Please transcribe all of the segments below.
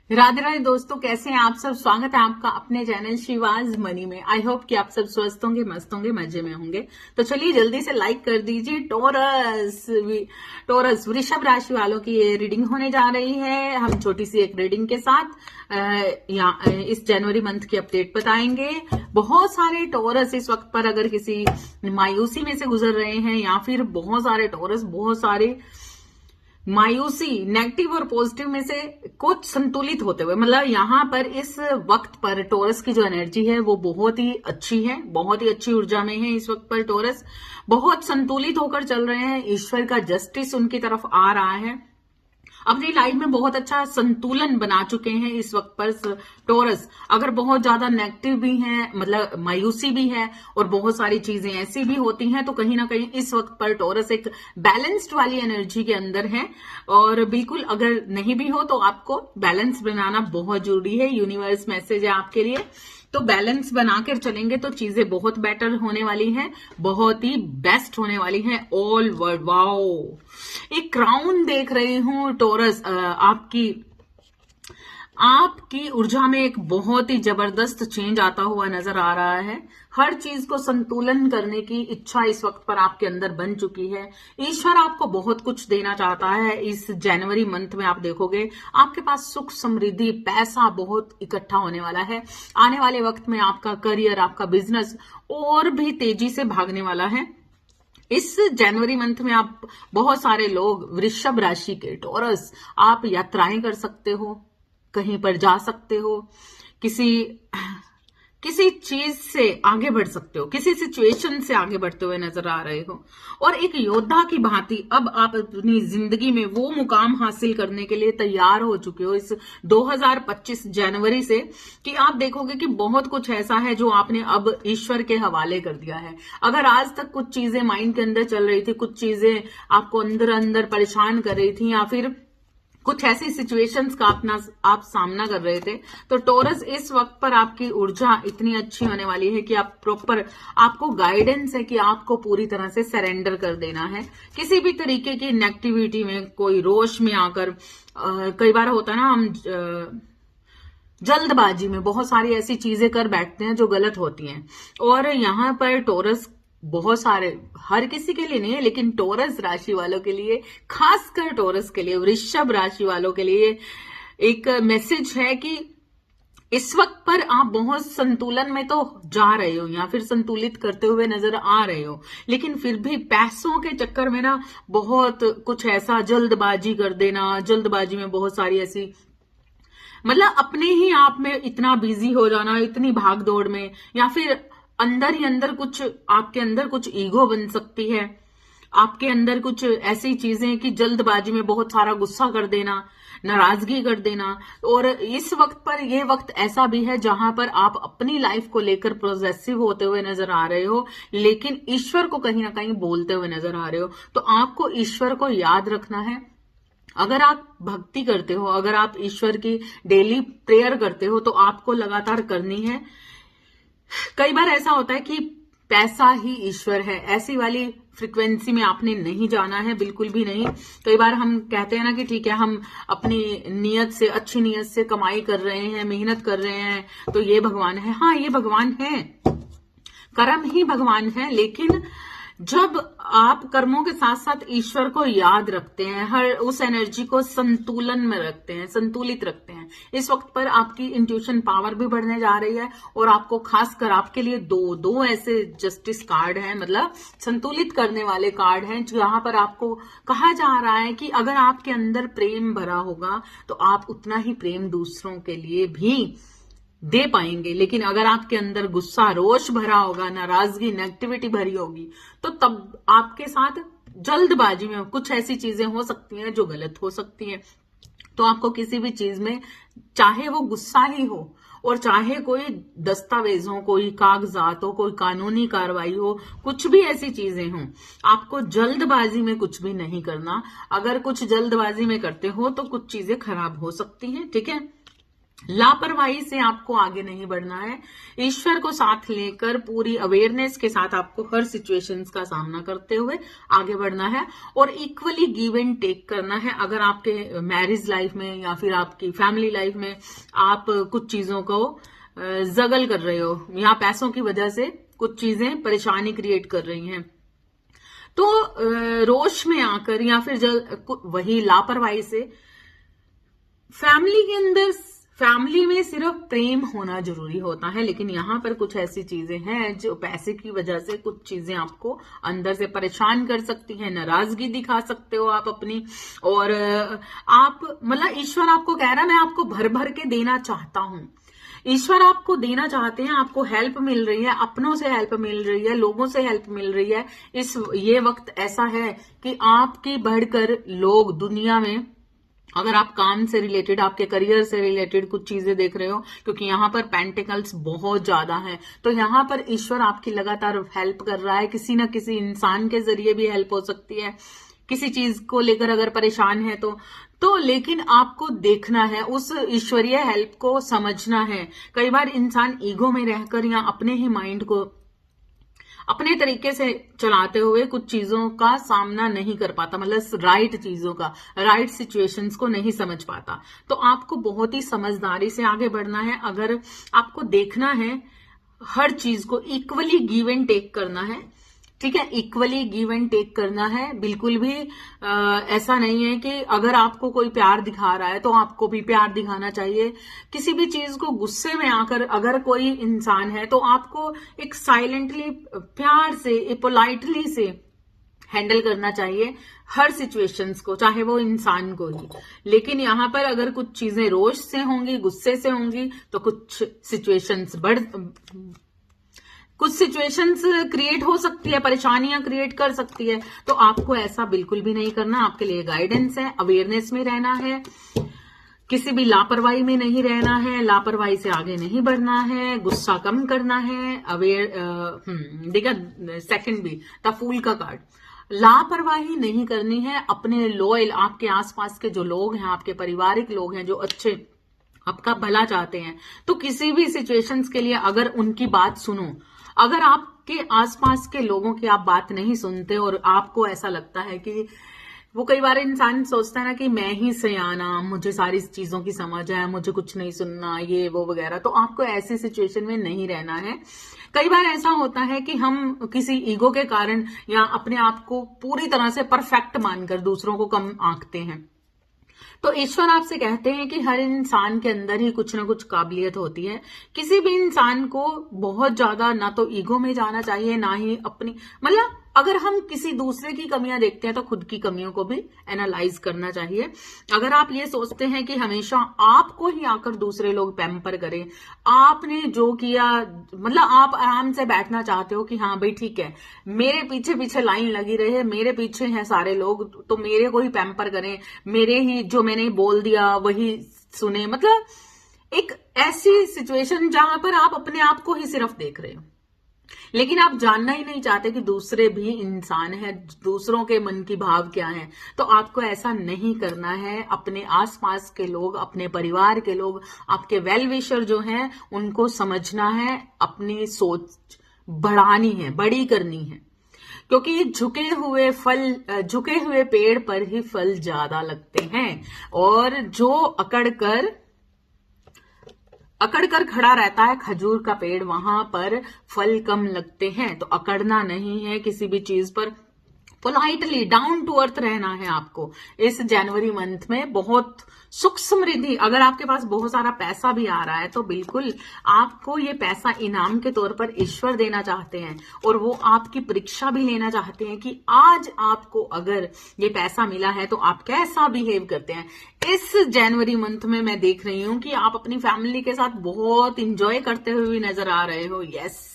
राधे राधे दोस्तों, कैसे हैं आप सब। स्वागत है आपका अपने चैनल शिवाज मनी में। आई होप कि आप सब स्वस्थ होंगे, मस्त होंगे, मजे में होंगे। तो चलिए जल्दी से लाइक कर दीजिए। टोरस वृषभ राशि वालों की ये रीडिंग होने जा रही है। हम छोटी सी एक रीडिंग के साथ इस जनवरी मंथ की अपडेट बताएंगे। बहुत सारे टोरस इस वक्त पर अगर किसी मायूसी में से गुजर रहे हैं, या फिर बहुत सारे टोरस बहुत सारे मायूसी नेगेटिव और पॉजिटिव में से कुछ संतुलित होते हुए, मतलब यहाँ पर इस वक्त पर टोरस की जो एनर्जी है वो बहुत ही अच्छी है, बहुत ही अच्छी ऊर्जा में है। इस वक्त पर टोरस बहुत संतुलित होकर चल रहे हैं। ईश्वर का जस्टिस उनकी तरफ आ रहा है। अपनी लाइफ में बहुत अच्छा संतुलन बना चुके हैं इस वक्त पर टोरस। अगर बहुत ज्यादा नेगेटिव भी है, मतलब मायूसी भी है और बहुत सारी चीजें ऐसी भी होती हैं, तो कहीं ना कहीं इस वक्त पर टोरस एक बैलेंस्ड वाली एनर्जी के अंदर है। और बिल्कुल अगर नहीं भी हो तो आपको बैलेंस बनाना बहुत जरूरी है। यूनिवर्स मैसेज है आपके लिए। तो बैलेंस बनाकर चलेंगे तो चीजें बहुत बेटर होने वाली हैं, बहुत ही बेस्ट होने वाली हैं। ऑल वर्ड वाओ, एक क्राउन देख रही हूं टोरस। आपकी ऊर्जा में एक बहुत ही जबरदस्त चेंज आता हुआ नजर आ रहा है। हर चीज को संतुलन करने की इच्छा इस वक्त पर आपके अंदर बन चुकी है। ईश्वर आपको बहुत कुछ देना चाहता है। इस जनवरी मंथ में आप देखोगे आपके पास सुख, समृद्धि, पैसा बहुत इकट्ठा होने वाला है। आने वाले वक्त में आपका करियर, आपका बिजनेस और भी तेजी से भागने वाला है। इस जनवरी मंथ में आप बहुत सारे लोग वृषभ राशि के टोरस, आप यात्राएं कर सकते हो, कहीं पर जा सकते हो, किसी चीज से आगे बढ़ सकते हो, किसी सिचुएशन से आगे बढ़ते हुए नजर आ रहे हो। और एक योद्धा की भांति अब आप अपनी जिंदगी में वो मुकाम हासिल करने के लिए तैयार हो चुके हो इस 2025 जनवरी से, कि आप देखोगे कि बहुत कुछ ऐसा है जो आपने अब ईश्वर के हवाले कर दिया है। अगर आज तक कुछ चीजें माइंड के अंदर चल रही थी, कुछ चीजें आपको अंदर अंदर परेशान कर रही थी, या फिर कुछ ऐसी सिचुएशंस का आप सामना कर रहे थे, तो टोरस इस वक्त पर आपकी ऊर्जा इतनी अच्छी होने वाली है कि आपको गाइडेंस है कि आपको पूरी तरह से सरेंडर कर देना है। किसी भी तरीके की नेगेटिविटी में, कोई रोष में आकर, कई बार होता है ना, हम जल्दबाजी में बहुत सारी ऐसी चीजें कर बैठते हैं जो गलत होती हैं। और यहाँ पर टोरस बहुत सारे, हर किसी के लिए नहीं है, लेकिन टोरस राशि वालों के लिए, खासकर टोरस के लिए, वृषभ राशि वालों के लिए एक मैसेज है कि इस वक्त पर आप बहुत संतुलन में तो जा रहे हो या फिर संतुलित करते हुए नजर आ रहे हो, लेकिन फिर भी पैसों के चक्कर में ना बहुत कुछ ऐसा जल्दबाजी कर देना, जल्दबाजी में बहुत सारी ऐसी, मतलब अपने ही आप में इतना बिजी हो जाना, इतनी भाग दौड़ में, या फिर अंदर ही अंदर कुछ, आपके अंदर कुछ ईगो बन सकती है, आपके अंदर कुछ ऐसी चीजें कि जल्दबाजी में बहुत सारा गुस्सा कर देना, नाराजगी कर देना। और इस वक्त पर, यह वक्त ऐसा भी है जहां पर आप अपनी लाइफ को लेकर पॉजिटिव होते हुए नजर आ रहे हो, लेकिन ईश्वर को कहीं ना कहीं बोलते हुए नजर आ रहे हो। तो आपको ईश्वर को याद रखना है। अगर आप भक्ति करते हो, अगर आप ईश्वर की डेली प्रेयर करते हो, तो आपको लगातार करनी है। कई बार ऐसा होता है कि पैसा ही ईश्वर है, ऐसी वाली फ्रीक्वेंसी में आपने नहीं जाना है, बिल्कुल भी नहीं। कई बार हम कहते हैं ना कि ठीक है, हम अपनी नियत से, अच्छी नियत से कमाई कर रहे हैं, मेहनत कर रहे हैं, तो ये भगवान है। हाँ, ये भगवान है, कर्म ही भगवान है। लेकिन जब आप कर्मों के साथ साथ ईश्वर को याद रखते हैं, हर उस एनर्जी को संतुलन में रखते हैं, संतुलित रखते हैं, इस वक्त पर आपकी इंट्यूशन पावर भी बढ़ने जा रही है। और आपको खासकर आपके लिए दो ऐसे जस्टिस कार्ड हैं, मतलब संतुलित करने वाले कार्ड हैं, जहां पर आपको कहा जा रहा है कि अगर आपके अंदर प्रेम भरा होगा तो आप उतना ही प्रेम दूसरों के लिए भी दे पाएंगे। लेकिन अगर आपके अंदर गुस्सा, रोष भरा होगा, नाराजगी, नेगेटिविटी भरी होगी, तो तब आपके साथ जल्दबाजी में कुछ ऐसी चीजें हो सकती हैं जो गलत हो सकती हैं। तो आपको किसी भी चीज में, चाहे वो गुस्सा ही हो और चाहे कोई दस्तावेज हो, कोई कागजात हो, कोई कानूनी कार्रवाई हो, कुछ भी ऐसी चीजें हों, आपको जल्दबाजी में कुछ भी नहीं करना। अगर कुछ जल्दबाजी में करते हो तो कुछ चीजें खराब हो सकती हैं, ठीक है। लापरवाही से आपको आगे नहीं बढ़ना है। ईश्वर को साथ लेकर पूरी अवेयरनेस के साथ आपको हर सिचुएशंस का सामना करते हुए आगे बढ़ना है और इक्वली गिव एंड टेक करना है। अगर आपके मैरिज लाइफ में या फिर आपकी फैमिली लाइफ में आप कुछ चीजों को जगल कर रहे हो या पैसों की वजह से कुछ चीजें परेशानी क्रिएट कर रही हैं, तो रोष में आकर या फिर वही लापरवाही से फैमिली के अंदर, फैमिली में सिर्फ प्रेम होना जरूरी होता है, लेकिन यहाँ पर कुछ ऐसी चीजें हैं जो पैसे की वजह से कुछ चीजें आपको अंदर से परेशान कर सकती हैं, नाराजगी दिखा सकते हो आप अपनी। और आप मतलब ईश्वर आपको कह रहा है मैं आपको भर भर के देना चाहता हूं। ईश्वर आपको देना चाहते हैं, आपको हेल्प मिल रही है, अपनों से हेल्प मिल रही है, लोगों से हेल्प मिल रही है। ये वक्त ऐसा है कि आपकी बढ़कर लोग दुनिया में, अगर आप काम से रिलेटेड, आपके करियर से रिलेटेड कुछ चीजें देख रहे हो, क्योंकि यहाँ पर पेंटिकल्स बहुत ज्यादा हैं, तो यहाँ पर ईश्वर आपकी लगातार हेल्प कर रहा है। किसी ना किसी इंसान के जरिए भी हेल्प हो सकती है, किसी चीज को लेकर अगर परेशान है तो लेकिन आपको देखना है, उस ईश्वरीय हेल्प को समझना है। कई बार इंसान ईगो में रहकर या अपने ही माइंड को अपने तरीके से चलाते हुए कुछ चीजों का सामना नहीं कर पाता, मतलब राइट चीजों का, राइट सिचुएशंस को नहीं समझ पाता। तो आपको बहुत ही समझदारी से आगे बढ़ना है। अगर आपको देखना है, हर चीज को इक्वली गिव एंड टेक करना है, ठीक है, इक्वली गिव एंड टेक करना है। बिल्कुल भी ऐसा नहीं है कि अगर आपको कोई प्यार दिखा रहा है तो आपको भी प्यार दिखाना चाहिए। किसी भी चीज को गुस्से में आकर अगर कोई इंसान है तो आपको एक साइलेंटली, प्यार से, पोलाइटली से हैंडल करना चाहिए हर सिचुएशंस को, चाहे वो इंसान को ही। लेकिन यहाँ पर अगर कुछ चीजें रोष से होंगी, गुस्से से होंगी, तो कुछ सिचुएशंस क्रिएट हो सकती है, परेशानियां क्रिएट कर सकती है। तो आपको ऐसा बिल्कुल भी नहीं करना। आपके लिए गाइडेंस है, अवेयरनेस में रहना है, किसी भी लापरवाही में नहीं रहना है, लापरवाही से आगे नहीं बढ़ना है, गुस्सा कम करना है। देखा सेकंड भी द फूल का कार्ड, लापरवाही नहीं करनी है। अपने लॉयल, आपके आसपास के जो लोग हैं, आपके पारिवारिक लोग हैं जो अच्छे आपका भला चाहते हैं, तो किसी भी सिचुएशंस के लिए अगर उनकी बात सुनो। अगर आपके आसपास के लोगों की आप बात नहीं सुनते और आपको ऐसा लगता है कि वो, कई बार इंसान सोचता है ना कि मैं ही सयाना, मुझे सारी चीजों की समझ है, मुझे कुछ नहीं सुनना, ये वो वगैरह, तो आपको ऐसी सिचुएशन में नहीं रहना है। कई बार ऐसा होता है कि हम किसी ईगो के कारण या अपने आप को पूरी तरह से परफेक्ट मानकर दूसरों को कम आंकते हैं। तो ईश्वर आपसे कहते हैं कि हर इंसान के अंदर ही कुछ ना कुछ काबिलियत होती है। किसी भी इंसान को बहुत ज्यादा ना तो ईगो में जाना चाहिए, ना ही अपनी, मतलब अगर हम किसी दूसरे की कमियां देखते हैं तो खुद की कमियों को भी एनालाइज करना चाहिए। अगर आप ये सोचते हैं कि हमेशा आपको ही आकर दूसरे लोग पैम्पर करें, आपने जो किया, मतलब आप आराम से बैठना चाहते हो कि हाँ भाई ठीक है, मेरे पीछे पीछे लाइन लगी रहे, मेरे पीछे हैं सारे लोग, तो मेरे को ही पैम्पर करें, मेरे ही जो मैंने बोल दिया वही सुने, मतलब एक ऐसी सिचुएशन जहां पर आप अपने आप को ही सिर्फ देख रहे हो, लेकिन आप जानना ही नहीं चाहते कि दूसरे भी इंसान हैं, दूसरों के मन की भाव क्या है। तो आपको ऐसा नहीं करना है। अपने आसपास के लोग, अपने परिवार के लोग, आपके वेल विशर जो हैं, उनको समझना है, अपनी सोच बढ़ानी है, बड़ी करनी है, क्योंकि झुके हुए पेड़ पर ही फल ज्यादा लगते हैं, और जो अकड़ कर खड़ा रहता है खजूर का पेड़, वहां पर फल कम लगते हैं। तो अकड़ना नहीं है किसी भी चीज पर, पोलाइटली डाउन टू अर्थ रहना है आपको। इस जनवरी मंथ में बहुत सुख समृद्धि, अगर आपके पास बहुत सारा पैसा भी आ रहा है तो बिल्कुल आपको ये पैसा इनाम के तौर पर ईश्वर देना चाहते हैं, और वो आपकी परीक्षा भी लेना चाहते हैं कि आज आपको अगर ये पैसा मिला है तो आप कैसा बिहेव करते हैं। इस जनवरी मंथ में मैं देख रही हूं कि आप अपनी फैमिली के साथ बहुत इंजॉय करते हुए नजर आ रहे हो। यस,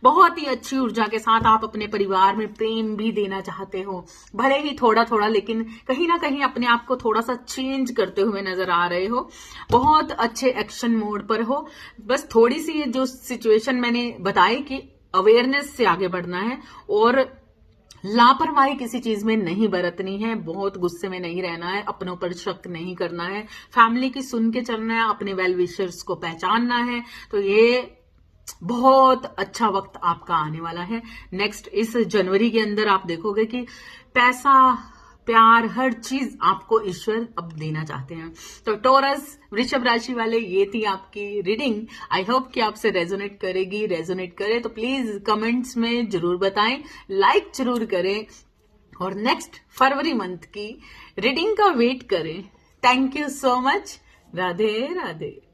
बहुत ही अच्छी ऊर्जा के साथ आप अपने परिवार में प्रेम भी देना चाहते हो, भले ही थोड़ा थोड़ा, लेकिन कहीं ना कहीं अपने आप को थोड़ा सा चेंज करते हुए नजर आ रहे हो, बहुत अच्छे एक्शन मोड पर हो। बस थोड़ी सी ये जो सिचुएशन मैंने बताई कि अवेयरनेस से आगे बढ़ना है और लापरवाही किसी चीज में नहीं बरतनी है, बहुत गुस्से में नहीं रहना है, अपनों पर शक नहीं करना है, फैमिली की सुन के चलना है, अपने वेल विशर्स को पहचानना है। तो ये बहुत अच्छा वक्त आपका आने वाला है। नेक्स्ट इस जनवरी के अंदर आप देखोगे कि पैसा, प्यार, हर चीज आपको ईश्वर अब देना चाहते हैं। तो टॉरस वृषभ राशि वाले, ये थी आपकी रीडिंग। आई होप कि आपसे रेजोनेट करेगी। रेजोनेट करे तो प्लीज कमेंट्स में जरूर बताएं, लाइक जरूर करें और नेक्स्ट फरवरी मंथ की रीडिंग का वेट करें। Thank you so much. Radhe Radhe.